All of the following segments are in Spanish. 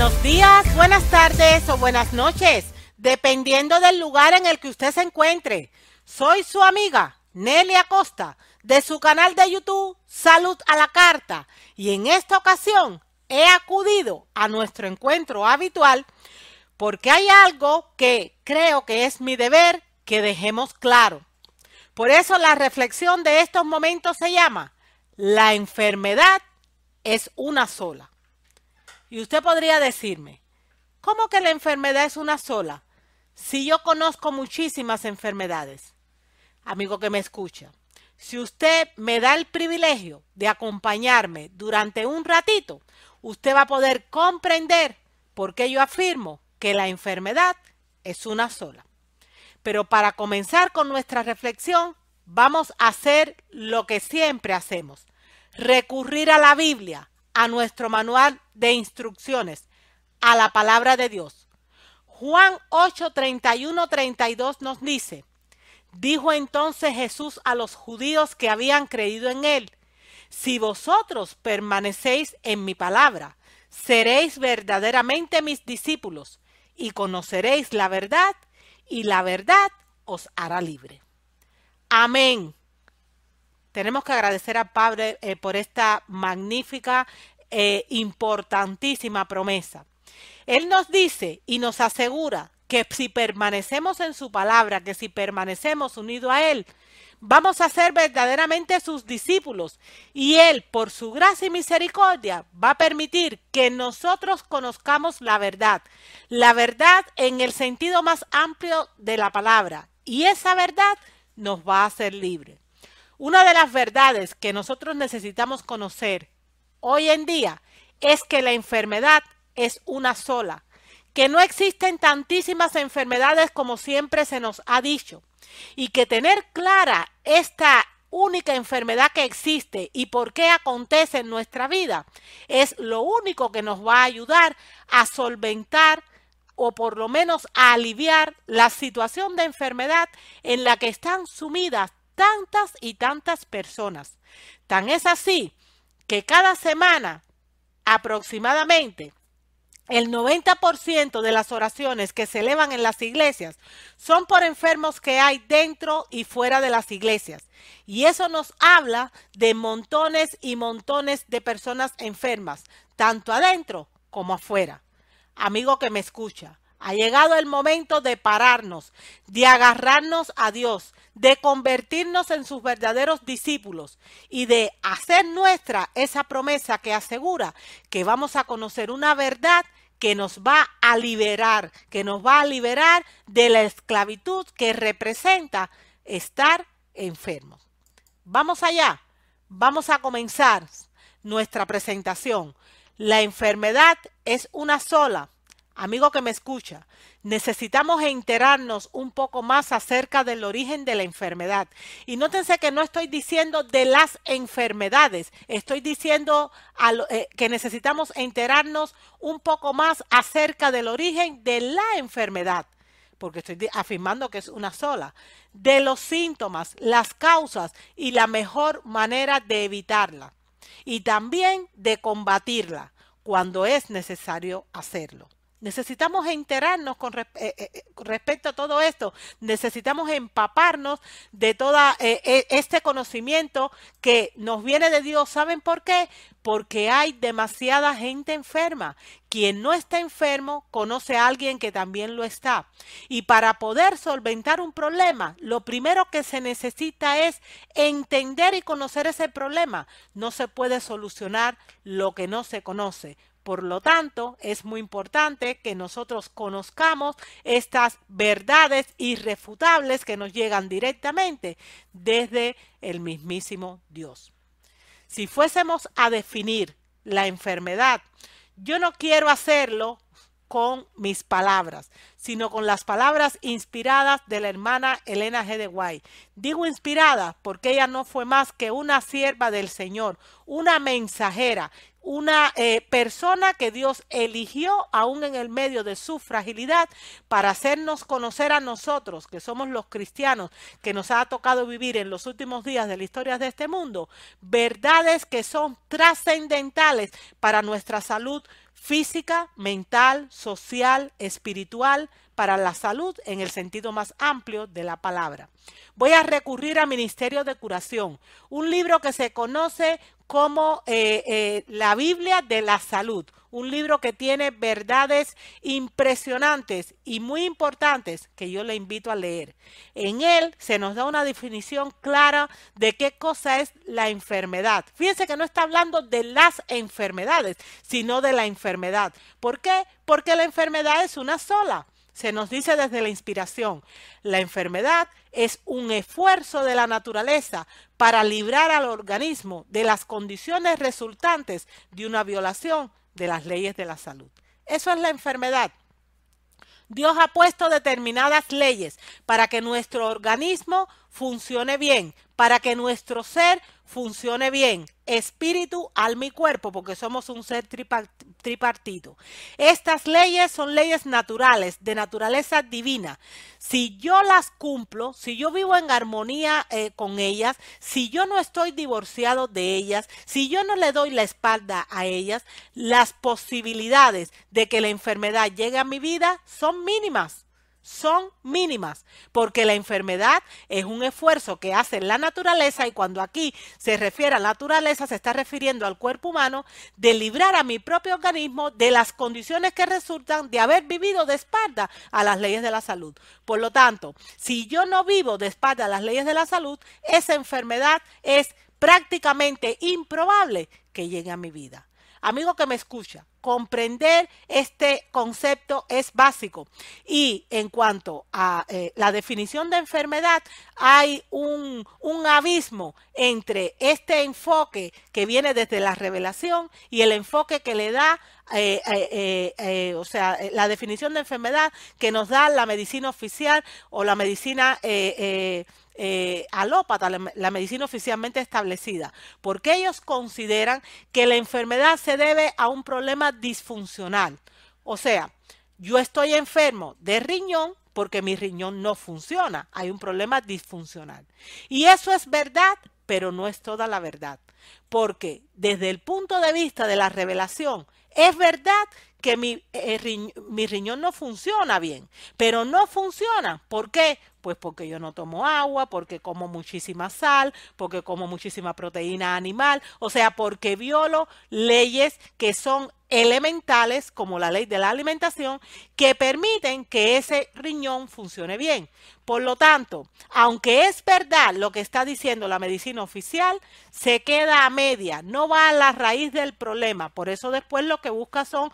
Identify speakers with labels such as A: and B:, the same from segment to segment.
A: Buenos días, buenas tardes o buenas noches, dependiendo del lugar en el que usted se encuentre. Soy su amiga Nelly Acosta, de su canal de YouTube Salud a la Carta, y en esta ocasión he acudido a nuestro encuentro habitual porque hay algo que creo que es mi deber que dejemos claro. Por eso la reflexión de estos momentos se llama La enfermedad es una sola. Y usted podría decirme, ¿cómo que la enfermedad es una sola? Si yo conozco muchísimas enfermedades. Amigo que me escucha, si usted me da el privilegio de acompañarme durante un ratito, usted va a poder comprender por qué yo afirmo que la enfermedad es una sola. Pero para comenzar con nuestra reflexión, vamos a hacer lo que siempre hacemos, recurrir a la Biblia, a nuestro manual de instrucciones, a la palabra de Dios. Juan 8, 31, 32 nos dice, dijo entonces Jesús a los judíos que habían creído en él, si vosotros permanecéis en mi palabra, seréis verdaderamente mis discípulos y conoceréis la verdad y la verdad os hará libre. Amén. Tenemos que agradecer al Padre por esta magnífica, importantísima promesa. Él nos dice y nos asegura que si permanecemos en su palabra, que si permanecemos unidos a Él, vamos a ser verdaderamente sus discípulos y Él, por su gracia y misericordia, va a permitir que nosotros conozcamos la verdad en el sentido más amplio de la palabra, y esa verdad nos va a hacer libres. Una de las verdades que nosotros necesitamos conocer hoy en día es que la enfermedad es una sola, que no existen tantísimas enfermedades como siempre se nos ha dicho, y que tener clara esta única enfermedad que existe y por qué acontece en nuestra vida es lo único que nos va a ayudar a solventar o por lo menos a aliviar la situación de enfermedad en la que están sumidas tantas y tantas personas. Tan es así que cada semana aproximadamente el 90% de las oraciones que se elevan en las iglesias son por enfermos que hay dentro y fuera de las iglesias. Y eso nos habla de montones y montones de personas enfermas, tanto adentro como afuera. Amigo que me escucha, ha llegado el momento de pararnos, de agarrarnos a Dios, de convertirnos en sus verdaderos discípulos y de hacer nuestra esa promesa que asegura que vamos a conocer una verdad que nos va a liberar, de la esclavitud que representa estar enfermos. Vamos allá, vamos a comenzar nuestra presentación. La enfermedad es una sola. Amigo que me escucha, necesitamos enterarnos un poco más acerca del origen de la enfermedad. Y nótense que no estoy diciendo de las enfermedades, estoy diciendo que necesitamos enterarnos un poco más acerca del origen de la enfermedad, porque estoy afirmando que es una sola, de los síntomas, las causas y la mejor manera de evitarla, y también de combatirla cuando es necesario hacerlo. Necesitamos enterarnos con respecto a todo esto. Necesitamos empaparnos de todo este conocimiento que nos viene de Dios. ¿Saben por qué? Porque hay demasiada gente enferma. Quien no está enfermo conoce a alguien que también lo está. Y para poder solventar un problema, lo primero que se necesita es entender y conocer ese problema. No se puede solucionar lo que no se conoce. Por lo tanto, es muy importante que nosotros conozcamos estas verdades irrefutables que nos llegan directamente desde el mismísimo Dios. Si fuésemos a definir la enfermedad, yo no quiero hacerlo con mis palabras, sino con las palabras inspiradas de la hermana Elena G. de White. Digo inspirada porque ella no fue más que una sierva del Señor, una mensajera, una persona que Dios eligió aún en el medio de su fragilidad para hacernos conocer a nosotros, que somos los cristianos, que nos ha tocado vivir en los últimos días de la historia de este mundo, verdades que son trascendentales para nuestra salud física, mental, social, espiritual, para la salud en el sentido más amplio de la palabra. Voy a recurrir a Ministerio de Curación, un libro que se conoce como la Biblia de la Salud, un libro que tiene verdades impresionantes y muy importantes que yo le invito a leer. En él se nos da una definición clara de qué cosa es la enfermedad. Fíjense que no está hablando de las enfermedades, sino de la enfermedad. ¿Por qué? Porque la enfermedad es una sola. Se nos dice desde la inspiración, la enfermedad es un esfuerzo de la naturaleza para librar al organismo de las condiciones resultantes de una violación de las leyes de la salud. Eso es la enfermedad. Dios ha puesto determinadas leyes para que nuestro organismo funcione bien, para que nuestro ser funcione bien, espíritu, alma y cuerpo, porque somos un ser tripartito. Estas leyes son leyes naturales, de naturaleza divina. Si yo las cumplo, si yo vivo en armonía con ellas, si yo no estoy divorciado de ellas, si yo no le doy la espalda a ellas, las posibilidades de que la enfermedad llegue a mi vida son mínimas. Son mínimas, porque la enfermedad es un esfuerzo que hace la naturaleza, y cuando aquí se refiere a la naturaleza se está refiriendo al cuerpo humano, de librar a mi propio organismo de las condiciones que resultan de haber vivido de espalda a las leyes de la salud. Por lo tanto, si yo no vivo de espalda a las leyes de la salud, esa enfermedad es prácticamente improbable que llegue a mi vida. Amigo que me escucha, comprender este concepto es básico. Y en cuanto a la definición de enfermedad, hay un abismo entre este enfoque que viene desde la revelación y el enfoque que le da, o sea, la definición de enfermedad que nos da la medicina oficial o la medicina alópata, la medicina oficialmente establecida, porque ellos consideran que la enfermedad se debe a un problema disfuncional. O sea, yo estoy enfermo de riñón porque mi riñón no funciona, hay un problema disfuncional. Y eso es verdad, pero no es toda la verdad, porque desde el punto de vista de la revelación, es verdad que mi riñón no funciona bien, pero no funciona. ¿Por qué? Pues porque yo no tomo agua, porque como muchísima sal, porque como muchísima proteína animal, o sea, porque violo leyes que son elementales, como la ley de la alimentación, que permiten que ese riñón funcione bien. Por lo tanto, aunque es verdad lo que está diciendo la medicina oficial, se queda a media, no va a la raíz del problema. Por eso después lo que busca son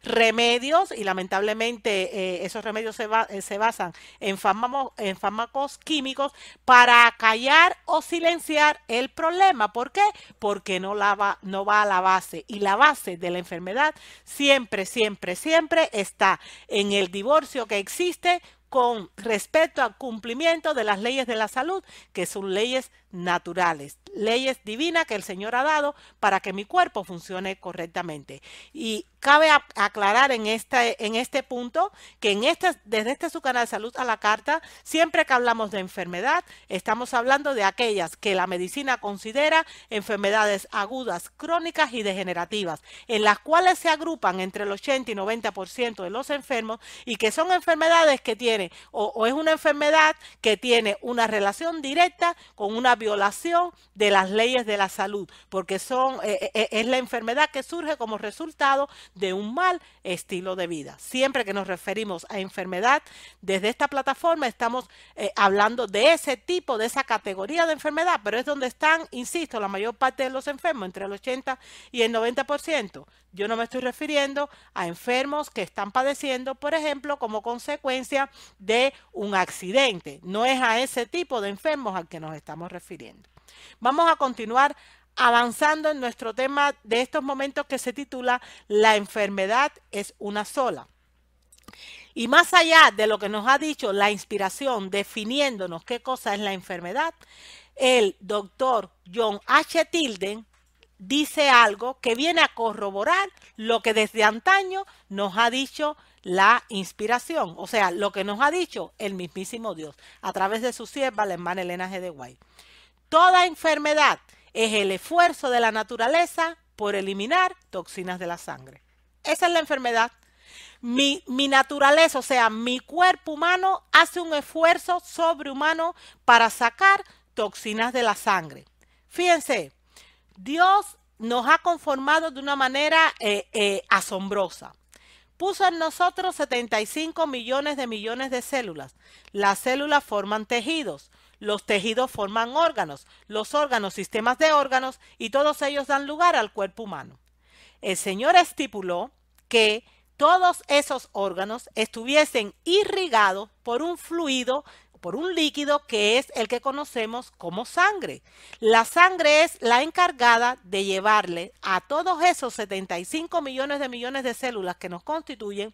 A: remedios, y lamentablemente esos remedios se basan en fármacos químicos para callar o silenciar el problema. ¿Por qué? Porque no va a la base, y la base de la enfermedad siempre, siempre, siempre está en el divorcio que existe con respecto al cumplimiento de las leyes de la salud, que son leyes naturales, leyes divinas que el Señor ha dado para que mi cuerpo funcione correctamente. Y cabe aclarar en este punto que desde este su canal Salud a la Carta, siempre que hablamos de enfermedad, estamos hablando de aquellas que la medicina considera enfermedades agudas, crónicas y degenerativas, en las cuales se agrupan entre el 80 y 90% de los enfermos, y que son enfermedades que tienen, o es una enfermedad que tiene una relación directa con una violación de las leyes de la salud, porque es la enfermedad que surge como resultado de un mal estilo de vida. Siempre que nos referimos a enfermedad, desde esta plataforma estamos hablando de ese tipo, de esa categoría de enfermedad, pero es donde están, insisto, la mayor parte de los enfermos, entre el 80 y el 90%. Yo no me estoy refiriendo a enfermos que están padeciendo, por ejemplo, como consecuencia de un accidente. No es a ese tipo de enfermos al que nos estamos refiriendo. Vamos a continuar avanzando en nuestro tema de estos momentos, que se titula La enfermedad es una sola. Y más allá de lo que nos ha dicho la inspiración definiéndonos qué cosa es la enfermedad, el doctor John H. Tilden dice algo que viene a corroborar lo que desde antaño nos ha dicho la inspiración, o sea, lo que nos ha dicho el mismísimo Dios a través de su sierva, la hermana Elena G. de White. Toda enfermedad es el esfuerzo de la naturaleza por eliminar toxinas de la sangre. Esa es la enfermedad. Mi naturaleza, o sea, mi cuerpo humano hace un esfuerzo sobrehumano para sacar toxinas de la sangre. Fíjense, Dios nos ha conformado de una manera asombrosa. Puso en nosotros 75 millones de células. Las células forman tejidos. Los tejidos forman órganos. Los órganos, sistemas de órganos, y todos ellos dan lugar al cuerpo humano. El Señor estipuló que todos esos órganos estuviesen irrigados por un fluido, por un líquido que es el que conocemos como sangre. La sangre es la encargada de llevarle a todos esos 75 millones de células que nos constituyen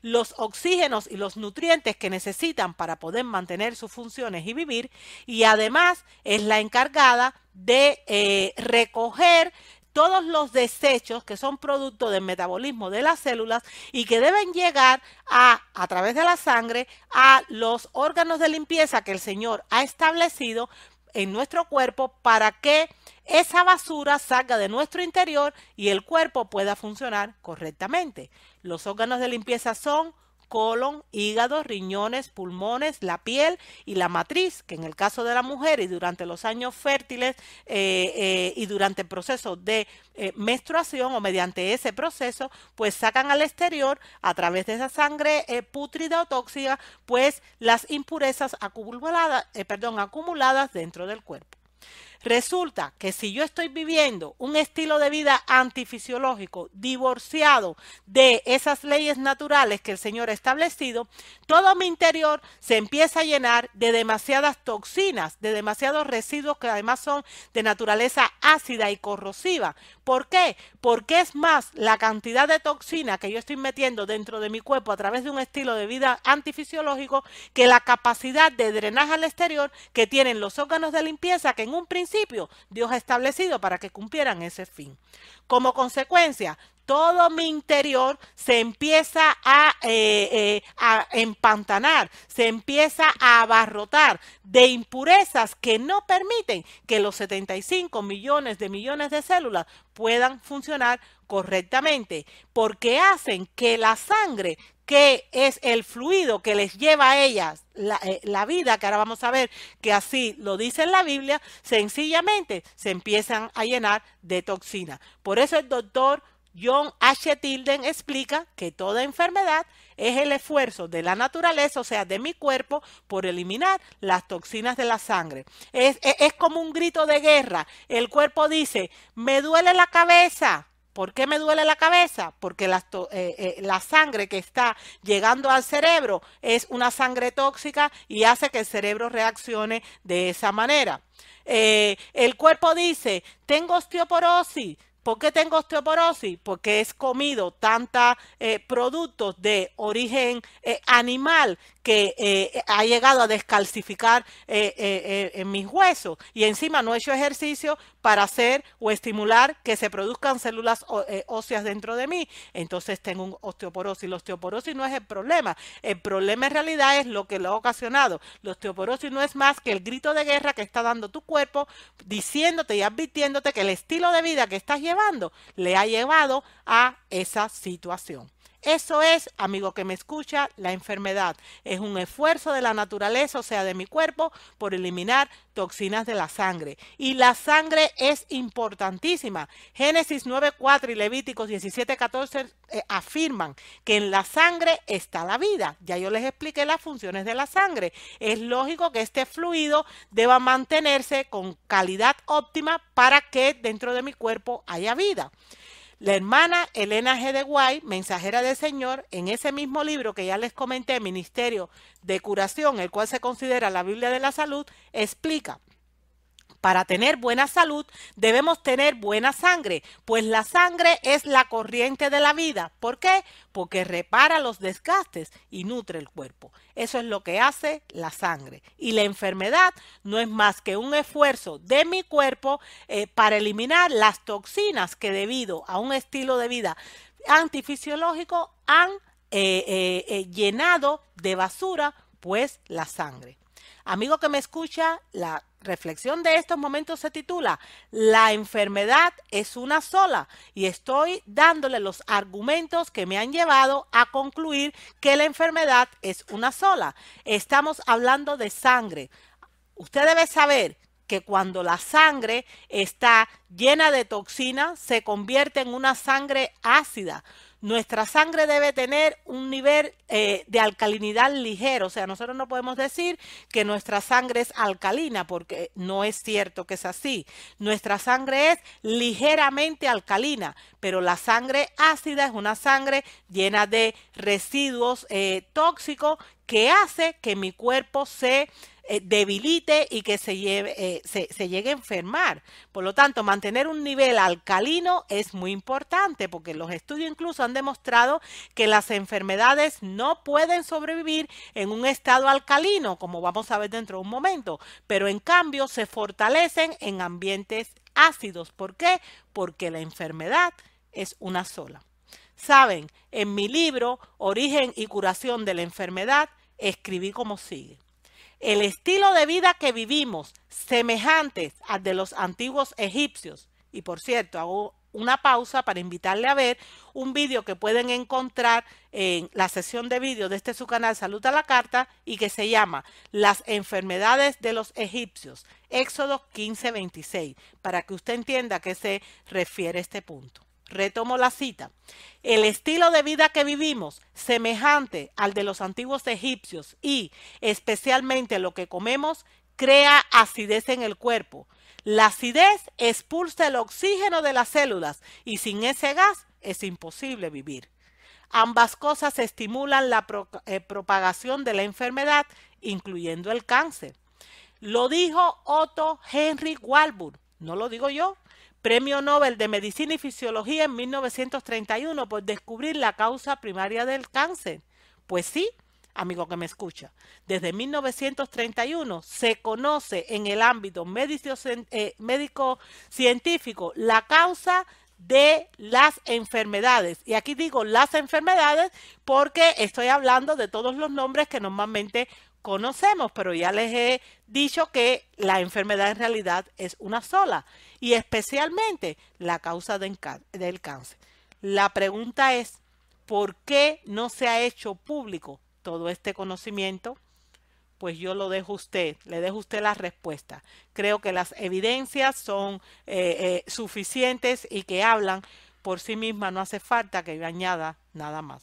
A: los oxígenos y los nutrientes que necesitan para poder mantener sus funciones y vivir, y además es la encargada de recoger todos los desechos que son producto del metabolismo de las células y que deben llegar a través de la sangre a los órganos de limpieza que el Señor ha establecido en nuestro cuerpo para que esa basura salga de nuestro interior y el cuerpo pueda funcionar correctamente. Los órganos de limpieza son colon, hígado, riñones, pulmones, la piel y la matriz, que en el caso de la mujer y durante los años fértiles y durante el proceso de menstruación o mediante ese proceso, pues sacan al exterior a través de esa sangre pútrida o tóxica, pues las impurezas acumuladas dentro del cuerpo. Resulta que si yo estoy viviendo un estilo de vida antifisiológico, divorciado de esas leyes naturales que el Señor ha establecido, todo mi interior se empieza a llenar de demasiadas toxinas, de demasiados residuos que además son de naturaleza ácida y corrosiva. ¿Por qué? Porque es más la cantidad de toxina que yo estoy metiendo dentro de mi cuerpo a través de un estilo de vida antifisiológico que la capacidad de drenaje al exterior que tienen los órganos de limpieza que en un principio Dios ha establecido para que cumplieran ese fin. Como consecuencia, todo mi interior se empieza a empantanar, se empieza a abarrotar de impurezas que no permiten que los 75 millones de células puedan funcionar correctamente, porque hacen que la sangre, que es el fluido que les lleva a ellas la vida, que ahora vamos a ver que así lo dice en la Biblia, sencillamente se empiezan a llenar de toxina. Por eso el doctor John H. Tilden explica que toda enfermedad es el esfuerzo de la naturaleza, o sea, de mi cuerpo, por eliminar las toxinas de la sangre. Es como un grito de guerra. El cuerpo dice, me duele la cabeza. ¿Por qué me duele la cabeza? Porque la sangre que está llegando al cerebro es una sangre tóxica y hace que el cerebro reaccione de esa manera. El cuerpo dice, tengo osteoporosis. ¿Por qué tengo osteoporosis? Porque he comido tantos productos de origen animal que ha llegado a descalcificar en mis huesos y encima no he hecho ejercicio para hacer o estimular que se produzcan células óseas dentro de mí. Entonces tengo osteoporosis. La osteoporosis no es el problema en realidad es lo que lo ha ocasionado. La osteoporosis no es más que el grito de guerra que está dando tu cuerpo diciéndote y advirtiéndote que el estilo de vida que estás llevando le ha llevado a esa situación. Eso es, amigo que me escucha, la enfermedad. Es un esfuerzo de la naturaleza, o sea, de mi cuerpo, por eliminar toxinas de la sangre. Y la sangre es importantísima. Génesis 9:4 y Levíticos 17:14 afirman que en la sangre está la vida. Ya yo les expliqué las funciones de la sangre. Es lógico que este fluido deba mantenerse con calidad óptima para que dentro de mi cuerpo haya vida. La hermana Elena G. de White, mensajera del Señor, en ese mismo libro que ya les comenté, Ministerio de Curación, el cual se considera la Biblia de la Salud, explica: para tener buena salud debemos tener buena sangre, pues la sangre es la corriente de la vida. ¿Por qué? Porque repara los desgastes y nutre el cuerpo. Eso es lo que hace la sangre. Y la enfermedad no es más que un esfuerzo de mi cuerpo para eliminar las toxinas que debido a un estilo de vida antifisiológico han llenado de basura pues la sangre. Amigo que me escucha, reflexión de estos momentos se titula La enfermedad es una sola, y estoy dándole los argumentos que me han llevado a concluir que la enfermedad es una sola. Estamos hablando de sangre. Usted debe saber que cuando la sangre está llena de toxina, se convierte en una sangre ácida. Nuestra sangre debe tener un nivel de alcalinidad ligero. O sea, nosotros no podemos decir que nuestra sangre es alcalina, porque no es cierto que es así. Nuestra sangre es ligeramente alcalina, pero la sangre ácida es una sangre llena de residuos tóxicos que hace que mi cuerpo se debilite y que se llegue a enfermar. Por lo tanto, mantener un nivel alcalino es muy importante, porque los estudios incluso han demostrado que las enfermedades no pueden sobrevivir en un estado alcalino, como vamos a ver dentro de un momento, pero en cambio se fortalecen en ambientes ácidos. ¿Por qué? Porque la enfermedad es una sola. Saben, en mi libro Origen y curación de la enfermedad escribí como sigue: el estilo de vida que vivimos, semejante al de los antiguos egipcios. Y por cierto, hago una pausa para invitarle a ver un vídeo que pueden encontrar en la sesión de vídeos de su canal Salud a la Carta, y que se llama Las enfermedades de los egipcios, Éxodo 15:26, para que usted entienda a qué se refiere este punto. Retomo la cita: el estilo de vida que vivimos, semejante al de los antiguos egipcios, y especialmente lo que comemos, crea acidez en el cuerpo. La acidez expulsa el oxígeno de las células, y sin ese gas es imposible vivir. Ambas cosas estimulan la propagación de la enfermedad, incluyendo el cáncer. Lo dijo Otto Henry Warburg, no lo digo yo. Premio Nobel de Medicina y Fisiología en 1931 por descubrir la causa primaria del cáncer. Pues sí, amigo que me escucha, desde 1931 se conoce en el ámbito médico-científico la causa de las enfermedades. Y aquí digo las enfermedades porque estoy hablando de todos los nombres que normalmente conocemos, pero ya les he dicho que la enfermedad en realidad es una sola, y especialmente la causa del cáncer. La pregunta es, ¿por qué no se ha hecho público todo este conocimiento? Pues yo lo dejo a usted, le dejo a usted la respuesta. Creo que las evidencias son suficientes y que hablan por sí mismas, no hace falta que yo añada nada más.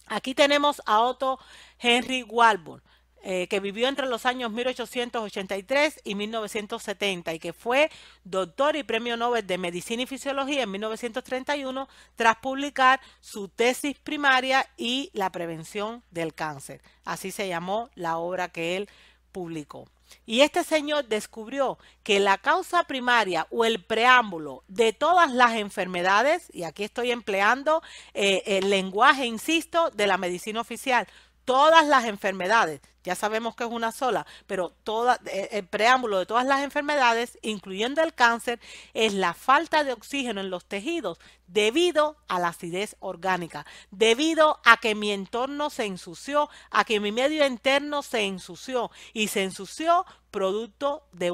A: Aquí tenemos a Otto Henry Warburg, que vivió entre los años 1883 y 1970 y que fue doctor y premio Nobel de Medicina y Fisiología en 1931 tras publicar su tesis primaria y la prevención del cáncer. Así se llamó la obra que él publicó. Y este señor descubrió que la causa primaria o el preámbulo de todas las enfermedades, y aquí estoy empleando el lenguaje, insisto, de la medicina oficial, todas las enfermedades, ya sabemos que es una sola, pero el preámbulo de todas las enfermedades, incluyendo el cáncer, es la falta de oxígeno en los tejidos debido a la acidez orgánica, debido a que mi entorno se ensució, a que mi medio interno se ensució, y se ensució producto de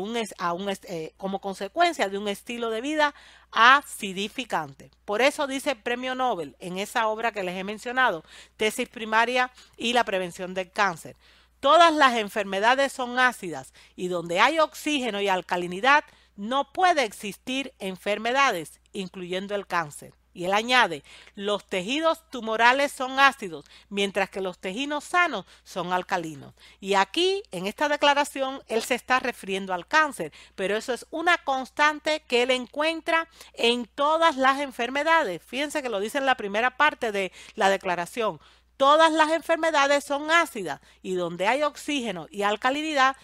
A: como consecuencia de un estilo de vida acidificante. Por eso dice el premio Nobel en esa obra que les he mencionado, tesis primaria y la prevención del cáncer: todas las enfermedades son ácidas, y donde hay oxígeno y alcalinidad no puede existir enfermedades, incluyendo el cáncer. Y él añade, los tejidos tumorales son ácidos, mientras que los tejidos sanos son alcalinos. Y aquí, en esta declaración, él se está refiriendo al cáncer, pero eso es una constante que él encuentra en todas las enfermedades. Fíjense que lo dice en la primera parte de la declaración. Todas las enfermedades son ácidas, y donde hay oxígeno y alcalinidad,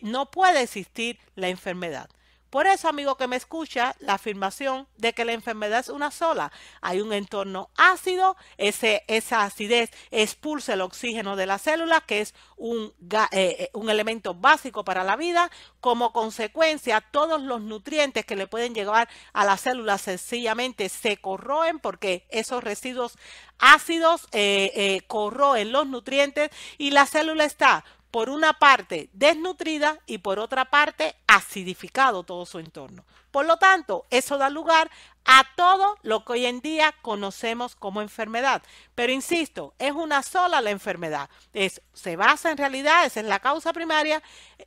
A: no puede existir la enfermedad. Por eso, amigo que me escucha, la afirmación de que la enfermedad es una sola. Hay un entorno ácido, esa acidez expulsa el oxígeno de las células, que es un elemento básico para la vida. Como consecuencia, todos los nutrientes que le pueden llegar a las células sencillamente se corroen, porque esos residuos ácidos corroen los nutrientes, y la célula está por una parte desnutrida y por otra parte acidificado todo su entorno. Por lo tanto, eso da lugar a todo lo que hoy en día conocemos como enfermedad. Pero insisto, es una sola la enfermedad. Se basa en realidad, esa es la causa primaria,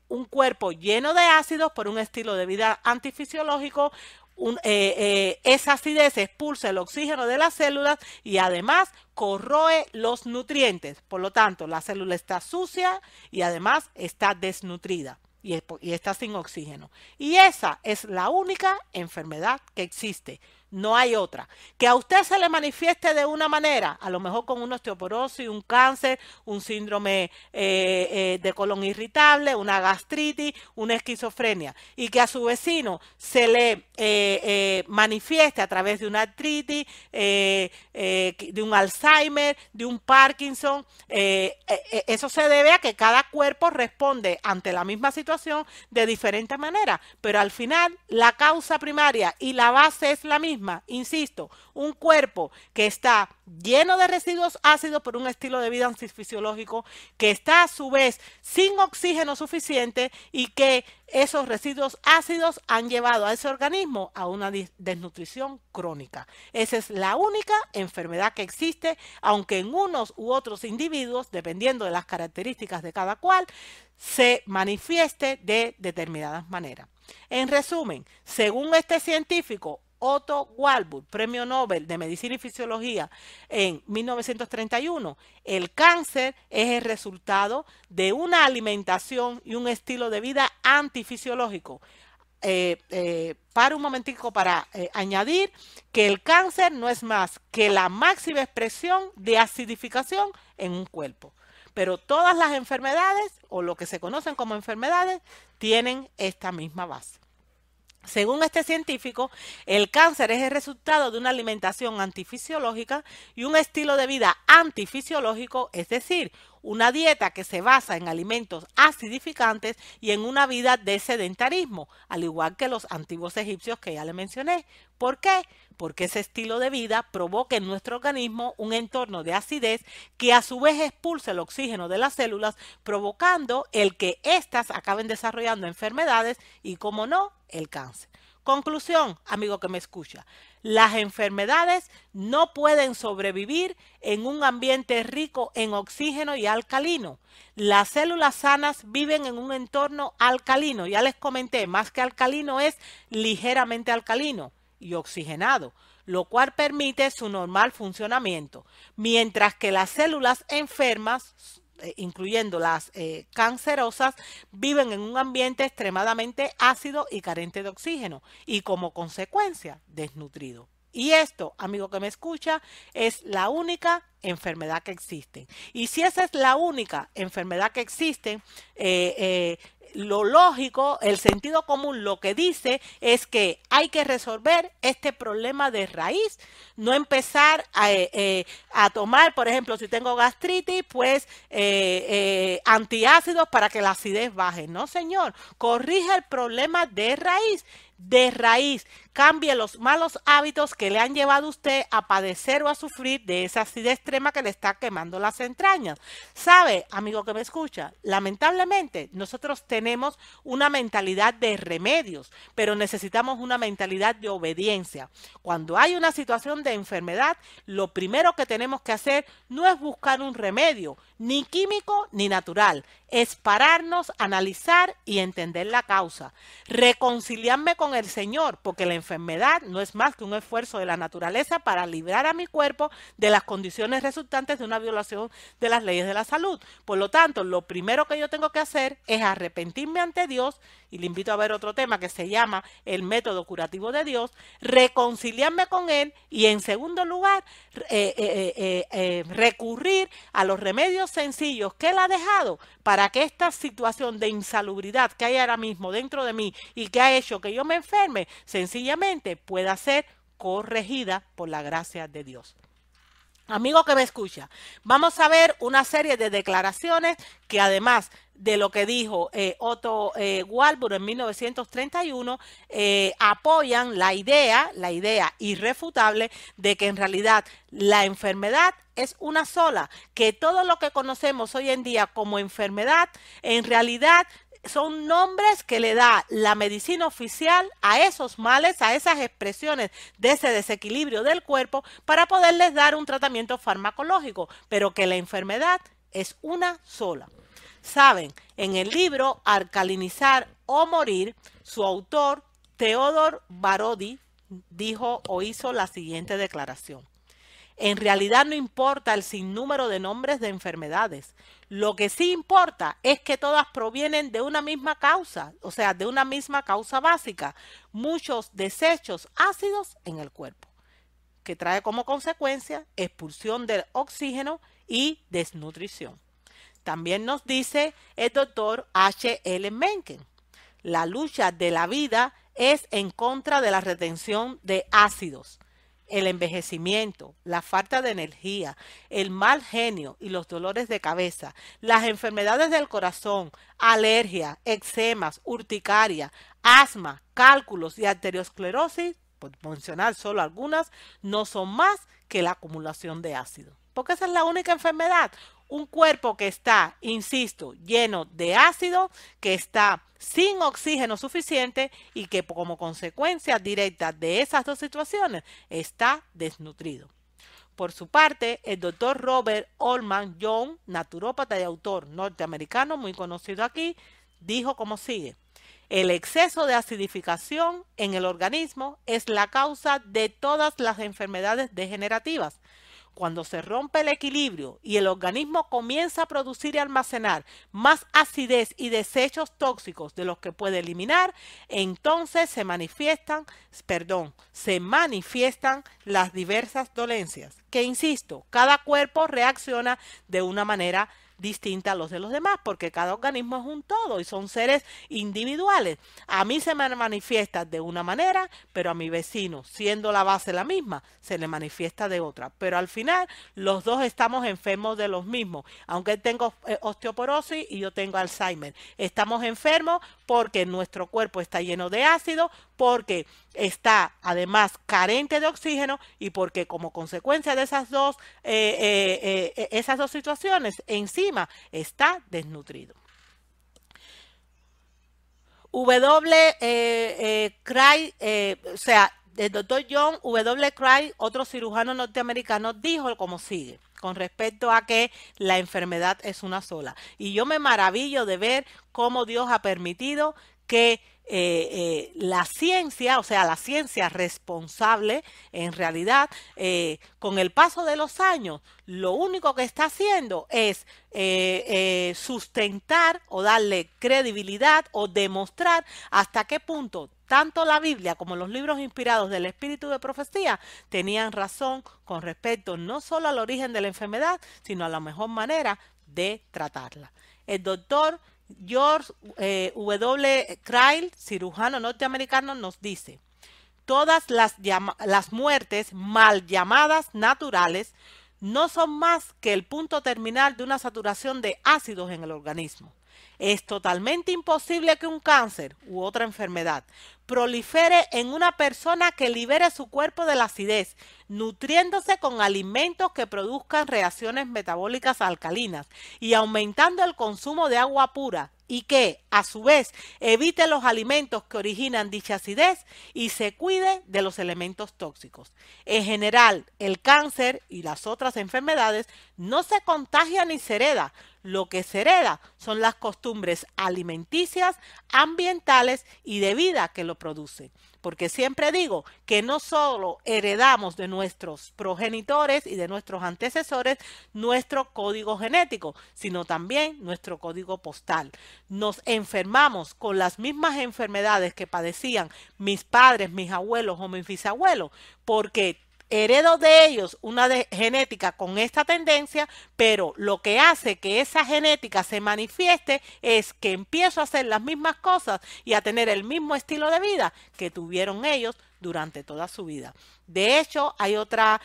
A: un cuerpo lleno de ácidos por un estilo de vida antifisiológico. Esa acidez expulsa el oxígeno de las células y además corroe los nutrientes. Por lo tanto, la célula está sucia y además está desnutrida y está sin oxígeno. Y esa es la única enfermedad que existe. No hay otra. Que a usted se le manifieste de una manera, a lo mejor con una osteoporosis, un cáncer, un síndrome de colon irritable, una gastritis, una esquizofrenia, y que a su vecino se le manifieste a través de una artritis, de un Alzheimer, de un Parkinson, eso se debe a que cada cuerpo responde ante la misma situación de diferente manera, pero al final la causa primaria y la base es la misma. Insisto, un cuerpo que está lleno de residuos ácidos por un estilo de vida antifisiológico, que está a su vez sin oxígeno suficiente y que esos residuos ácidos han llevado a ese organismo a una desnutrición crónica. Esa es la única enfermedad que existe, aunque en unos u otros individuos, dependiendo de las características de cada cual, se manifieste de determinadas maneras. En resumen, según este científico, Otto Warburg, Premio Nobel de Medicina y Fisiología en 1931, el cáncer es el resultado de una alimentación y un estilo de vida antifisiológico. Para un momentico para añadir que el cáncer no es más que la máxima expresión de acidificación en un cuerpo. Pero todas las enfermedades, o lo que se conocen como enfermedades, tienen esta misma base. Según este científico, el cáncer es el resultado de una alimentación antifisiológica y un estilo de vida antifisiológico, es decir, una dieta que se basa en alimentos acidificantes y en una vida de sedentarismo, al igual que los antiguos egipcios que ya le mencioné. ¿Por qué? Porque ese estilo de vida provoca en nuestro organismo un entorno de acidez que a su vez expulsa el oxígeno de las células, provocando el que éstas acaben desarrollando enfermedades y, como no, el cáncer. Conclusión, amigo que me escucha, las enfermedades no pueden sobrevivir en un ambiente rico en oxígeno y alcalino. Las células sanas viven en un entorno alcalino. Ya les comenté, más que alcalino es ligeramente alcalino y oxigenado, lo cual permite su normal funcionamiento, mientras que las células enfermas, incluyendo las cancerosas, viven en un ambiente extremadamente ácido y carente de oxígeno y como consecuencia desnutrido. Y esto, amigo que me escucha, es la única enfermedad que existe. Y si esa es la única enfermedad que existe, lo lógico, el sentido común lo que dice es que hay que resolver este problema de raíz, no empezar a tomar, por ejemplo, si tengo gastritis, pues antiácidos para que la acidez baje. No, señor, corrige el problema de raíz. De raíz, cambie los malos hábitos que le han llevado a usted a padecer o a sufrir de esa acidez extrema que le está quemando las entrañas. ¿Sabe, amigo que me escucha? Lamentablemente, nosotros tenemos una mentalidad de remedios, pero necesitamos una mentalidad de obediencia. Cuando hay una situación de enfermedad, lo primero que tenemos que hacer no es buscar un remedio, ni químico ni natural. Es pararnos, analizar y entender la causa. Reconciliarme con el Señor, porque la enfermedad no es más que un esfuerzo de la naturaleza para librar a mi cuerpo de las condiciones resultantes de una violación de las leyes de la salud. Por lo tanto, lo primero que yo tengo que hacer es arrepentirme ante Dios, y le invito a ver otro tema que se llama el método curativo de Dios, reconciliarme con Él y en segundo lugar, recurrir a los remedios sencillos que Él ha dejado para que esta situación de insalubridad que hay ahora mismo dentro de mí y que ha hecho que yo me enferme, sencillamente pueda ser corregida por la gracia de Dios. Amigo que me escucha, vamos a ver una serie de declaraciones que además de lo que dijo Otto Warburg en 1931, apoyan la idea irrefutable de que en realidad la enfermedad es una sola, que todo lo que conocemos hoy en día como enfermedad, en realidad son nombres que le da la medicina oficial a esos males, a esas expresiones de ese desequilibrio del cuerpo para poderles dar un tratamiento farmacológico, pero que la enfermedad es una sola. Saben, en el libro Alcalinizar o Morir, su autor, Theodor Barodi, dijo o hizo la siguiente declaración. En realidad no importa el sinnúmero de nombres de enfermedades. Lo que sí importa es que todas provienen de una misma causa, o sea, de una misma causa básica, muchos desechos ácidos en el cuerpo, que trae como consecuencia expulsión del oxígeno y desnutrición. También nos dice el doctor H. L. Mencken, la lucha de la vida es en contra de la retención de ácidos. El envejecimiento, la falta de energía, el mal genio y los dolores de cabeza, las enfermedades del corazón, alergia, eczemas, urticaria, asma, cálculos y arteriosclerosis, por mencionar solo algunas, no son más que la acumulación de ácido. Porque esa es la única enfermedad. Un cuerpo que está, insisto, lleno de ácido, que está sin oxígeno suficiente y que como consecuencia directa de esas dos situaciones está desnutrido. Por su parte, el doctor Robert Allman Young, naturópata y autor norteamericano muy conocido aquí, dijo como sigue. El exceso de acidificación en el organismo es la causa de todas las enfermedades degenerativas. Cuando se rompe el equilibrio y el organismo comienza a producir y almacenar más acidez y desechos tóxicos de los que puede eliminar, entonces se manifiestan las diversas dolencias. Que insisto, cada cuerpo reacciona de una manera distinta a los de los demás, porque cada organismo es un todo y son seres individuales. A mí se me manifiesta de una manera, pero a mi vecino, siendo la base la misma, se le manifiesta de otra. Pero al final, los dos estamos enfermos de los mismos. Aunque él tenga osteoporosis y yo tengo Alzheimer. Estamos enfermos porque nuestro cuerpo está lleno de ácido, porque está además carente de oxígeno y porque como consecuencia de esas dos situaciones encima está desnutrido. El doctor John W. Craig, otro cirujano norteamericano, dijo como sigue con respecto a que la enfermedad es una sola. Y yo me maravillo de ver cómo Dios ha permitido que la ciencia, o sea, la ciencia responsable, en realidad, con el paso de los años, lo único que está haciendo es sustentar o darle credibilidad o demostrar hasta qué punto tanto la Biblia como los libros inspirados del espíritu de profecía tenían razón con respecto no solo al origen de la enfermedad, sino a la mejor manera de tratarla. El doctor George W. Craig, cirujano norteamericano, nos dice, todas las muertes mal llamadas naturales no son más que el punto terminal de una saturación de ácidos en el organismo. Es totalmente imposible que un cáncer u otra enfermedad prolifere en una persona que libere su cuerpo de la acidez, nutriéndose con alimentos que produzcan reacciones metabólicas alcalinas y aumentando el consumo de agua pura, y que, a su vez, evite los alimentos que originan dicha acidez y se cuide de los elementos tóxicos. En general, el cáncer y las otras enfermedades no se contagian ni se hereda. Lo que se hereda son las costumbres alimenticias, ambientales y de vida que lo producen. Porque siempre digo que no solo heredamos de nuestros progenitores y de nuestros antecesores nuestro código genético, sino también nuestro código postal. Nos enfermamos con las mismas enfermedades que padecían mis padres, mis abuelos o mis bisabuelos, porque heredo de ellos una genética con esta tendencia, pero lo que hace que esa genética se manifieste es que empiezo a hacer las mismas cosas y a tener el mismo estilo de vida que tuvieron ellos durante toda su vida. De hecho, hay otra,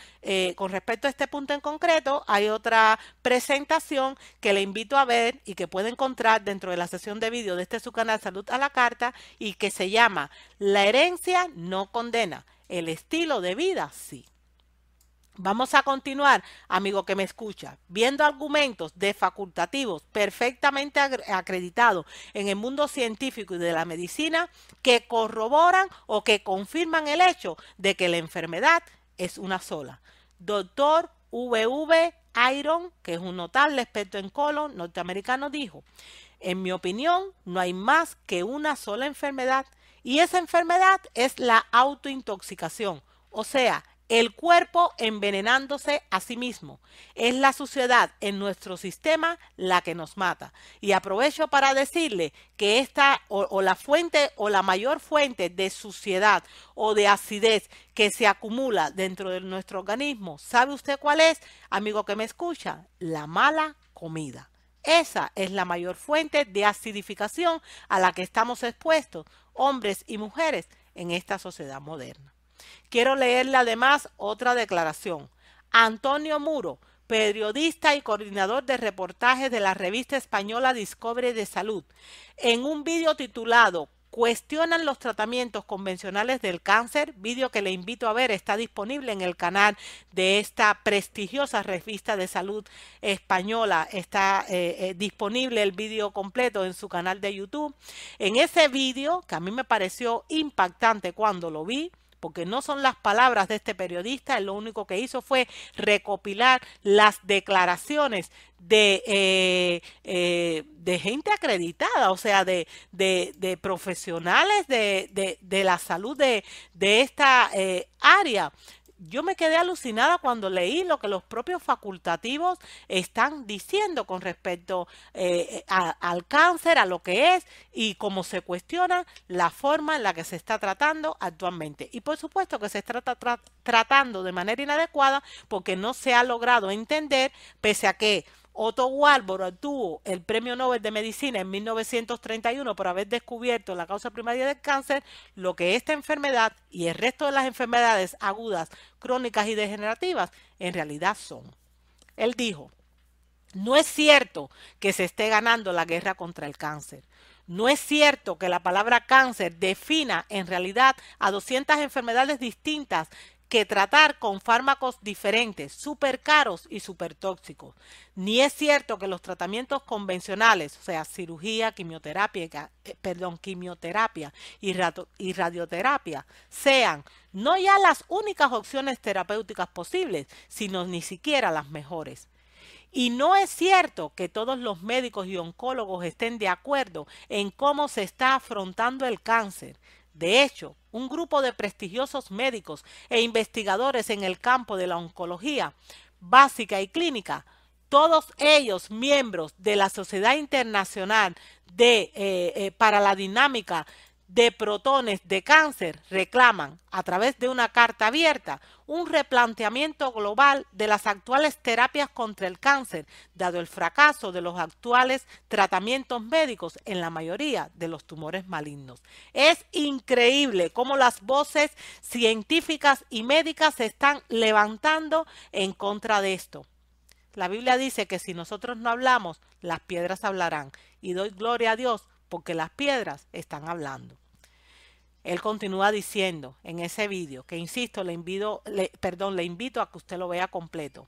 A: con respecto a este punto en concreto, hay otra presentación que le invito a ver y que puede encontrar dentro de la sesión de vídeo de este su canal Salud a la Carta y que se llama La herencia no condena, el estilo de vida sí. Vamos a continuar, amigo que me escucha, viendo argumentos de facultativos perfectamente acreditados en el mundo científico y de la medicina que corroboran o que confirman el hecho de que la enfermedad es una sola. Doctor V.V. Iron, que es un notable experto en colon norteamericano, dijo: en mi opinión, no hay más que una sola enfermedad, y esa enfermedad es la autointoxicación, o sea, el cuerpo envenenándose a sí mismo. Es la suciedad en nuestro sistema la que nos mata. Y aprovecho para decirle que esta o la fuente o la mayor fuente de suciedad o de acidez que se acumula dentro de nuestro organismo, ¿sabe usted cuál es, amigo que me escucha? La mala comida. Esa es la mayor fuente de acidificación a la que estamos expuestos, hombres y mujeres, en esta sociedad moderna. Quiero leerle además otra declaración. Antonio Muro, periodista y coordinador de reportajes de la revista española Discovery de Salud, en un vídeo titulado ¿Cuestionan los tratamientos convencionales del cáncer? Vídeo que le invito a ver, está disponible en el canal de esta prestigiosa revista de salud española. Está disponible el vídeo completo en su canal de YouTube. En ese vídeo, que a mí me pareció impactante cuando lo vi, porque no son las palabras de este periodista, él lo único que hizo fue recopilar las declaraciones de gente acreditada, o sea, de profesionales de la salud de esta área. Yo me quedé alucinada cuando leí lo que los propios facultativos están diciendo con respecto al cáncer, a lo que es y cómo se cuestiona la forma en la que se está tratando actualmente. Y por supuesto que se está tratando de manera inadecuada porque no se ha logrado entender, pese a que Otto Warburg obtuvo el Premio Nobel de Medicina en 1931 por haber descubierto la causa primaria del cáncer, lo que esta enfermedad y el resto de las enfermedades agudas, crónicas y degenerativas en realidad son. Él dijo: no es cierto que se esté ganando la guerra contra el cáncer. No es cierto que la palabra cáncer defina en realidad a 200 enfermedades distintas que tratar con fármacos diferentes, súper caros y súper tóxicos. Ni es cierto que los tratamientos convencionales, o sea, cirugía, quimioterapia y radioterapia, sean no ya las únicas opciones terapéuticas posibles, sino ni siquiera las mejores. Y no es cierto que todos los médicos y oncólogos estén de acuerdo en cómo se está afrontando el cáncer. De hecho, un grupo de prestigiosos médicos e investigadores en el campo de la oncología básica y clínica, todos ellos miembros de la Sociedad Internacional para la Dinámica de Protones de Cáncer, reclaman a través de una carta abierta un replanteamiento global de las actuales terapias contra el cáncer, dado el fracaso de los actuales tratamientos médicos en la mayoría de los tumores malignos. Es increíble cómo las voces científicas y médicas se están levantando en contra de esto. La Biblia dice que si nosotros no hablamos, las piedras hablarán. Y doy gloria a Dios porque las piedras están hablando. Él continúa diciendo en ese vídeo, que insisto, le invito a que usted lo vea completo.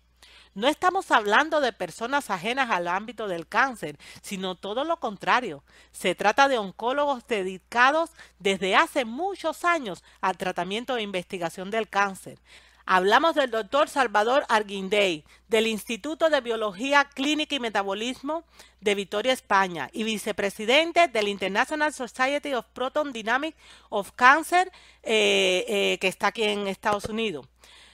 A: No estamos hablando de personas ajenas al ámbito del cáncer, sino todo lo contrario. Se trata de oncólogos dedicados desde hace muchos años al tratamiento e investigación del cáncer. Hablamos del doctor Salvador Arguindey, del Instituto de Biología Clínica y Metabolismo de Vitoria, España, y vicepresidente del International Society of Proton Dynamics of Cancer, que está aquí en Estados Unidos.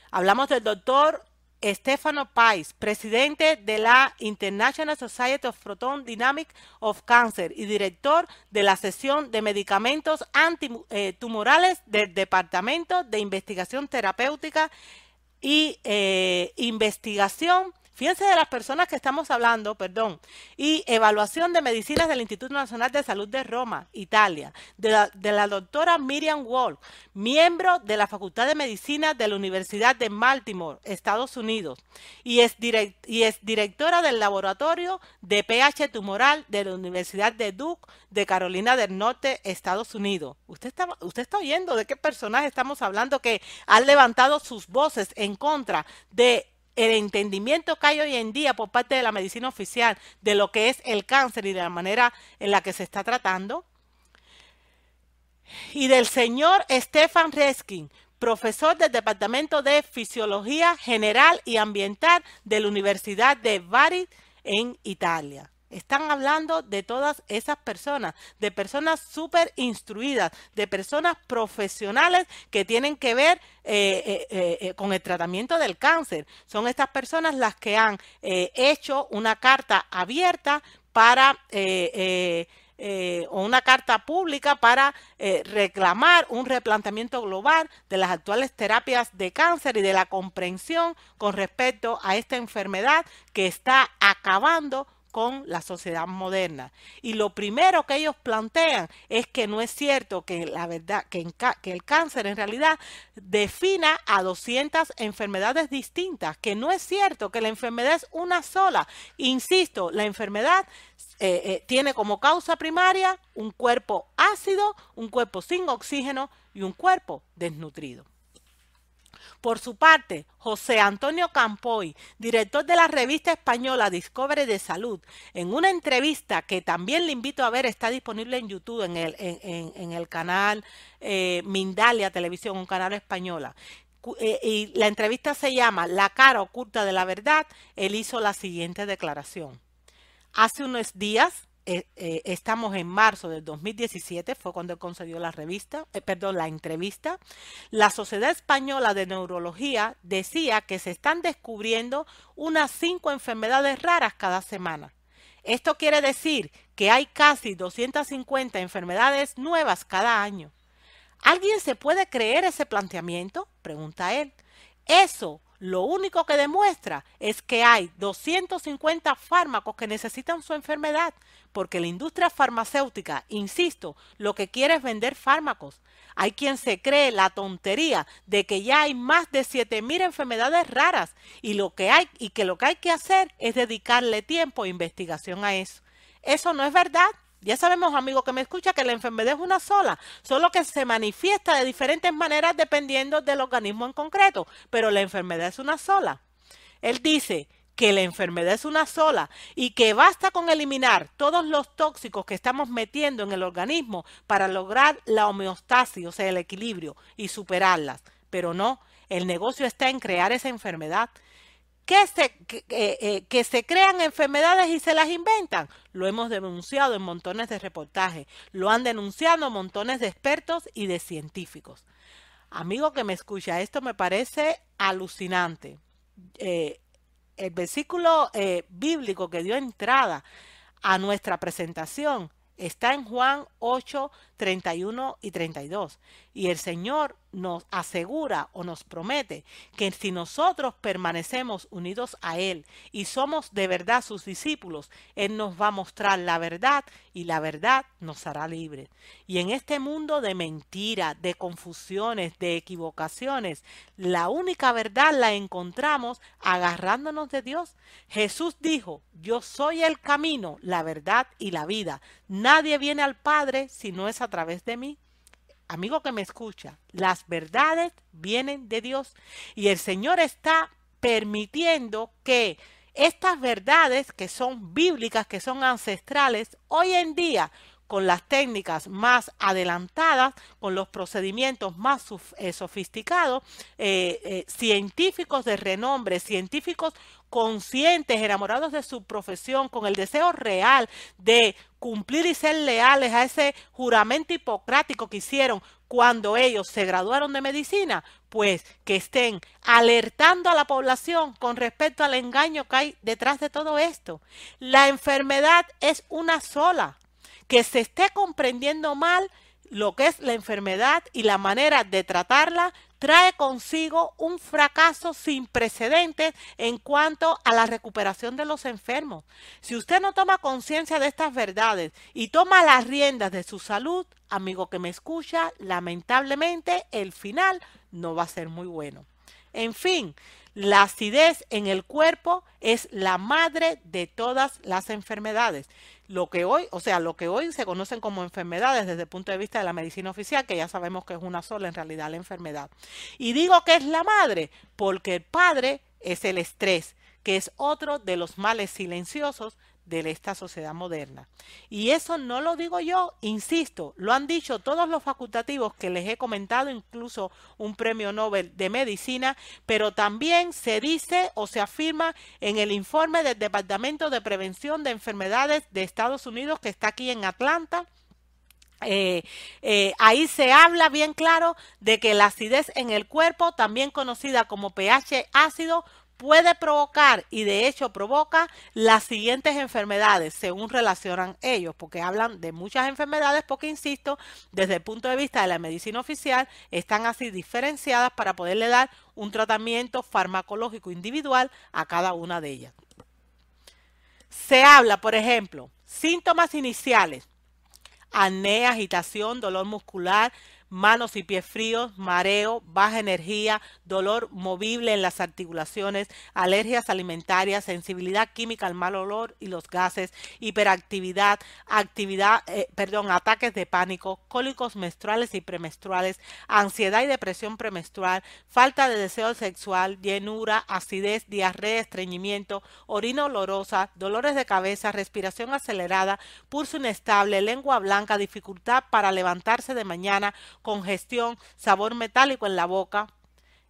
A: Hablamos del doctor Stefano Pais, presidente de la International Society of Proton Dynamics of Cancer y director de la sección de medicamentos antitumorales del Departamento de Investigación Terapéutica y Investigación Fíjense de las personas que estamos hablando, perdón, y evaluación de medicinas del Instituto Nacional de Salud de Roma, Italia, de la doctora Miriam Wolf, miembro de la Facultad de Medicina de la Universidad de Baltimore, Estados Unidos, y es directora del Laboratorio de pH Tumoral de la Universidad de Duke de Carolina del Norte, Estados Unidos. Usted está oyendo de qué personaje estamos hablando que han levantado sus voces en contra de el entendimiento que hay hoy en día por parte de la medicina oficial de lo que es el cáncer y de la manera en la que se está tratando. Y del señor Stefan Reskin, profesor del Departamento de Fisiología General y Ambiental de la Universidad de Bari en Italia. Están hablando de todas esas personas, de personas súper instruidas, de personas profesionales que tienen que ver con el tratamiento del cáncer. Son estas personas las que han hecho una carta abierta para o una carta pública para reclamar un replanteamiento global de las actuales terapias de cáncer y de la comprensión con respecto a esta enfermedad que está acabando con la sociedad moderna. Y lo primero que ellos plantean es que no es cierto que la verdad que el cáncer en realidad defina a 200 enfermedades distintas, que no es cierto que la enfermedad es una sola. Insisto, la enfermedad tiene como causa primaria un cuerpo ácido, un cuerpo sin oxígeno y un cuerpo desnutrido. Por su parte, José Antonio Campoy, director de la revista española Discovery de Salud, en una entrevista que también le invito a ver, está disponible en YouTube, en el canal Mindalia Televisión, un canal española, y la entrevista se llama La cara oculta de la verdad. Él hizo la siguiente declaración. Hace unos días, estamos en marzo del 2017, fue cuando él concedió la entrevista. La Sociedad Española de Neurología decía que se están descubriendo unas 5 enfermedades raras cada semana. Esto quiere decir que hay casi 250 enfermedades nuevas cada año. ¿Alguien se puede creer ese planteamiento?, pregunta él. Eso lo único que demuestra es que hay 250 fármacos que necesitan su enfermedad, porque la industria farmacéutica, insisto, lo que quiere es vender fármacos. Hay quien se cree la tontería de que ya hay más de 7,000 enfermedades raras y que lo que hay que hacer es dedicarle tiempo e investigación a eso. Eso no es verdad. Ya sabemos, amigo que me escucha, que la enfermedad es una sola, solo que se manifiesta de diferentes maneras dependiendo del organismo en concreto, pero la enfermedad es una sola. Él dice que la enfermedad es una sola y que basta con eliminar todos los tóxicos que estamos metiendo en el organismo para lograr la homeostasis, o sea, el equilibrio, y superarlas. Pero no, el negocio está en crear esa enfermedad. Que se crean enfermedades y se las inventan. Lo hemos denunciado en montones de reportajes. Lo han denunciado montones de expertos y de científicos. Amigo que me escucha, esto me parece alucinante. El versículo bíblico que dio entrada a nuestra presentación está en Juan 8, 31 y 32. Y el Señor nos asegura o nos promete que si nosotros permanecemos unidos a Él y somos de verdad sus discípulos, Él nos va a mostrar la verdad y la verdad nos hará libres. Y en este mundo de mentiras, de confusiones, de equivocaciones, la única verdad la encontramos agarrándonos de Dios. Jesús dijo: yo soy el camino, la verdad y la vida. Nadie viene al Padre si no es a través de mí. Amigo que me escucha, las verdades vienen de Dios y el Señor está permitiendo que estas verdades que son bíblicas, que son ancestrales, hoy en día, con las técnicas más adelantadas, con los procedimientos más sofisticados, científicos de renombre, científicos conscientes, enamorados de su profesión, con el deseo real de cumplir y ser leales a ese juramento hipocrático que hicieron cuando ellos se graduaron de medicina, pues que estén alertando a la población con respecto al engaño que hay detrás de todo esto. La enfermedad es una sola. Que se esté comprendiendo mal lo que es la enfermedad y la manera de tratarla trae consigo un fracaso sin precedentes en cuanto a la recuperación de los enfermos. Si usted no toma conciencia de estas verdades y toma las riendas de su salud, amigo que me escucha, lamentablemente el final no va a ser muy bueno. En fin, la acidez en el cuerpo es la madre de todas las enfermedades. Lo que hoy se conocen como enfermedades desde el punto de vista de la medicina oficial, que ya sabemos que es una sola en realidad la enfermedad. Y digo que es la madre porque el padre es el estrés, que es otro de los males silenciosos de esta sociedad moderna. Y eso no lo digo yo, insisto, lo han dicho todos los facultativos que les he comentado, incluso un premio Nobel de Medicina, pero también se dice o se afirma en el informe del Departamento de Prevención de Enfermedades de Estados Unidos, que está aquí en Atlanta. Ahí se habla bien claro de que la acidez en el cuerpo, también conocida como pH ácido, puede provocar y de hecho provoca las siguientes enfermedades según relacionan ellos, porque hablan de muchas enfermedades porque, insisto, desde el punto de vista de la medicina oficial están así diferenciadas para poderle dar un tratamiento farmacológico individual a cada una de ellas. Se habla, por ejemplo, síntomas iniciales: apnea, agitación, dolor muscular, manos y pies fríos, mareo, baja energía, dolor movible en las articulaciones, alergias alimentarias, sensibilidad química al mal olor y los gases, hiperactividad, ataques de pánico, cólicos menstruales y premenstruales, ansiedad y depresión premenstrual, falta de deseo sexual, llenura, acidez, diarrea, estreñimiento, orina olorosa, dolores de cabeza, respiración acelerada, pulso inestable, lengua blanca, dificultad para levantarse de mañana, congestión, sabor metálico en la boca.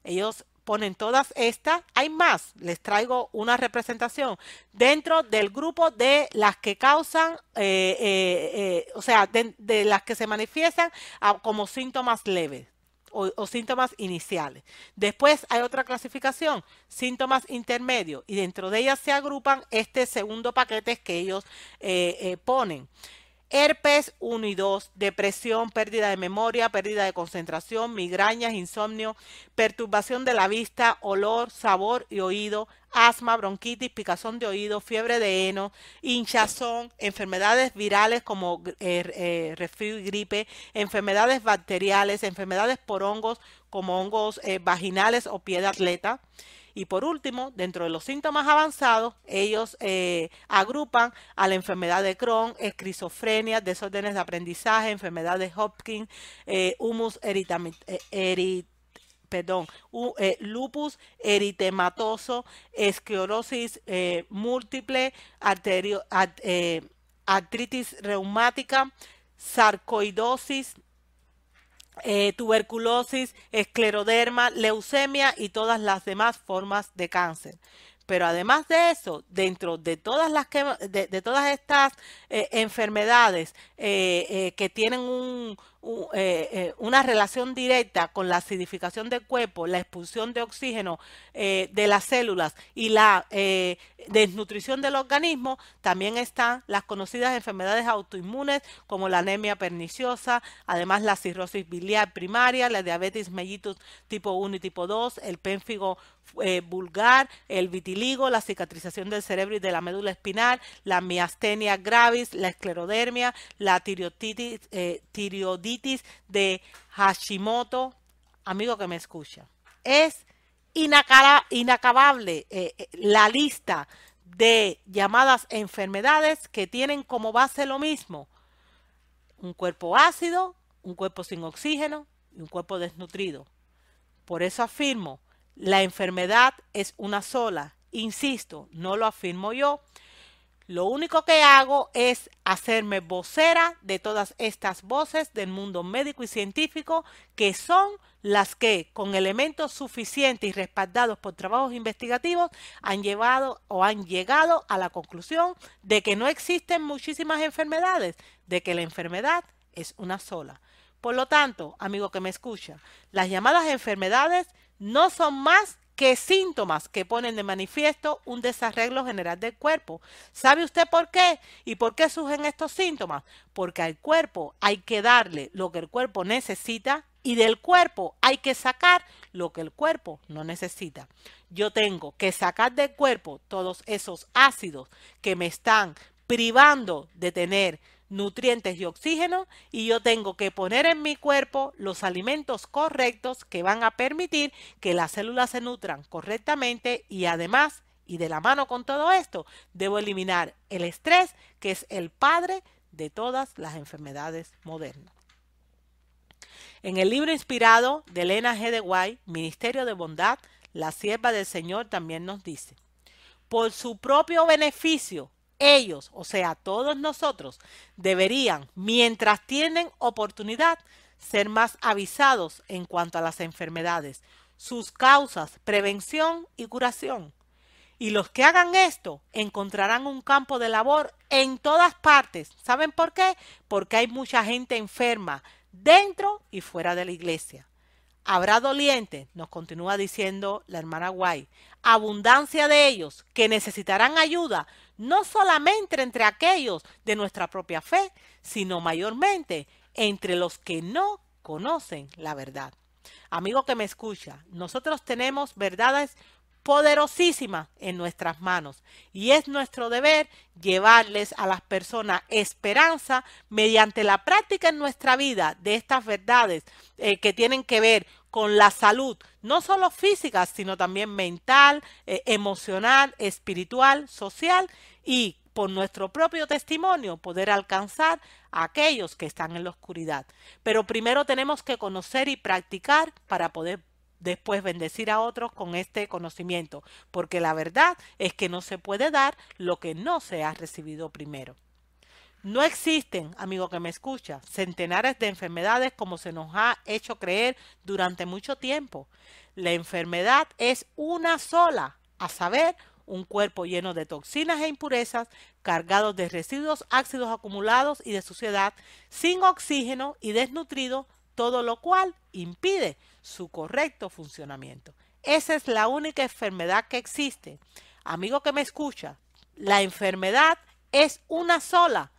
A: Ellos ponen todas estas. Hay más, les traigo una representación dentro del grupo de las que causan, de las que se manifiestan como síntomas leves o síntomas iniciales. Después hay otra clasificación, síntomas intermedios, y dentro de ellas se agrupan este segundo paquete que ellos ponen. Herpes 1 y 2, depresión, pérdida de memoria, pérdida de concentración, migrañas, insomnio, perturbación de la vista, olor, sabor y oído, asma, bronquitis, picazón de oído, fiebre de heno, hinchazón, enfermedades virales como resfrío y gripe, enfermedades bacteriales, enfermedades por hongos como hongos vaginales o pie de atleta. Y por último, dentro de los síntomas avanzados, ellos agrupan a la enfermedad de Crohn, esquizofrenia, desórdenes de aprendizaje, enfermedad de Hopkins, lupus eritematoso, esclerosis múltiple, artritis reumática, sarcoidosis, tuberculosis, escleroderma, leucemia y todas las demás formas de cáncer. Pero además de eso, dentro de todas estas enfermedades que tienen una relación directa con la acidificación del cuerpo, la expulsión de oxígeno de las células y la desnutrición del organismo, también están las conocidas enfermedades autoinmunes como la anemia perniciosa, además la cirrosis biliar primaria, la diabetes mellitus tipo 1 y tipo 2, el pénfigo vulgar, el vitiligo, la cicatrización del cerebro y de la médula espinal, la miastenia gravis, la esclerodermia, la tiroiditis de Hashimoto. Amigo que me escucha, es inacabable la lista de llamadas enfermedades que tienen como base lo mismo: un cuerpo ácido, un cuerpo sin oxígeno y un cuerpo desnutrido. Por eso afirmo, la enfermedad es una sola. Insisto, no lo afirmo yo. Lo único que hago es hacerme vocera de todas estas voces del mundo médico y científico, que son las que, con elementos suficientes y respaldados por trabajos investigativos, han llegado a la conclusión de que no existen muchísimas enfermedades, de que la enfermedad es una sola. Por lo tanto, amigo que me escucha, las llamadas enfermedades no son más que síntomas que ponen de manifiesto un desarreglo general del cuerpo. ¿Sabe usted por qué? ¿Y por qué surgen estos síntomas? Porque al cuerpo hay que darle lo que el cuerpo necesita Y del cuerpo hay que sacar lo que el cuerpo no necesita. Yo tengo que sacar del cuerpo todos esos ácidos que me están privando de tener nutrientes y oxígeno, y yo tengo que poner en mi cuerpo los alimentos correctos que van a permitir que las células se nutran correctamente, y además, y de la mano con todo esto, debo eliminar el estrés, que es el padre de todas las enfermedades modernas. En el libro inspirado de Elena G. de White, Ministerio de Bondad, la sierva del Señor también nos dice: por su propio beneficio, ellos, o sea, todos nosotros, deberían, mientras tienen oportunidad, ser más avisados en cuanto a las enfermedades, sus causas, prevención y curación. Y los que hagan esto encontrarán un campo de labor en todas partes. ¿Saben por qué? Porque hay mucha gente enferma dentro y fuera de la iglesia. Habrá dolientes, nos continúa diciendo la hermana White, abundancia de ellos que necesitarán ayuda, no solamente entre aquellos de nuestra propia fe, sino mayormente entre los que no conocen la verdad. Amigo que me escucha, nosotros tenemos verdades poderosísima en nuestras manos, y es nuestro deber llevarles a las personas esperanza mediante la práctica en nuestra vida de estas verdades que tienen que ver con la salud, no solo física, sino también mental, emocional, espiritual, social, y por nuestro propio testimonio poder alcanzar a aquellos que están en la oscuridad. Pero primero tenemos que conocer y practicar para poder después bendecir a otros con este conocimiento, porque la verdad es que no se puede dar lo que no se ha recibido primero. No existen, amigo que me escucha, centenares de enfermedades como se nos ha hecho creer durante mucho tiempo. La enfermedad es una sola, a saber, un cuerpo lleno de toxinas e impurezas, cargados de residuos ácidos acumulados y de suciedad, sin oxígeno y desnutrido, todo lo cual impide su correcto funcionamiento. Esa es la única enfermedad que existe. Amigo que me escucha, la enfermedad es una sola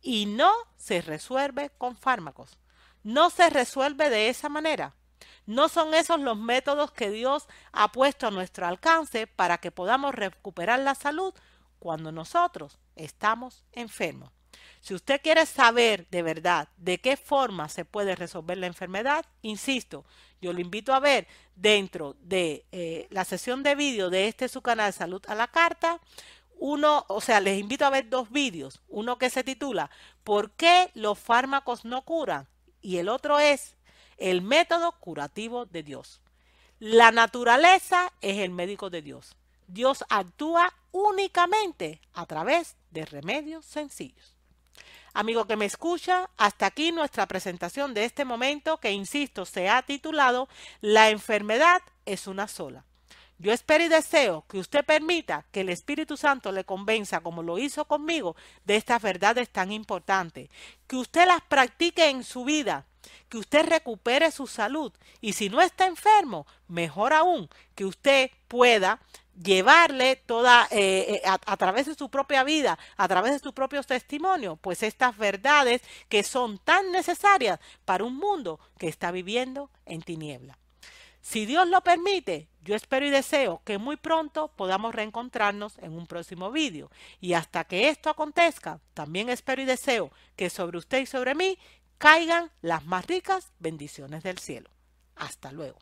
A: y no se resuelve con fármacos. No se resuelve de esa manera. No son esos los métodos que Dios ha puesto a nuestro alcance para que podamos recuperar la salud cuando nosotros estamos enfermos. Si usted quiere saber de verdad de qué forma se puede resolver la enfermedad, insisto, yo lo invito a ver dentro de la sesión de vídeo de su canal Salud a la Carta. Les invito a ver dos vídeos. Uno que se titula ¿Por qué los fármacos no curan? Y el otro es el método curativo de Dios. La naturaleza es el médico de Dios. Dios actúa únicamente a través de remedios sencillos. Amigo que me escucha, hasta aquí nuestra presentación de este momento que, insisto, se ha titulado La enfermedad es una sola. Yo espero y deseo que usted permita que el Espíritu Santo le convenza, como lo hizo conmigo, de estas verdades tan importantes, que usted las practique en su vida, que usted recupere su salud, y si no está enfermo, mejor aún, que usted pueda llevarle toda a través de su propia vida, a través de sus propios testimonios, pues estas verdades que son tan necesarias para un mundo que está viviendo en tinieblas. Si Dios lo permite, yo espero y deseo que muy pronto podamos reencontrarnos en un próximo vídeo. Y hasta que esto acontezca, también espero y deseo que sobre usted y sobre mí caigan las más ricas bendiciones del cielo. Hasta luego.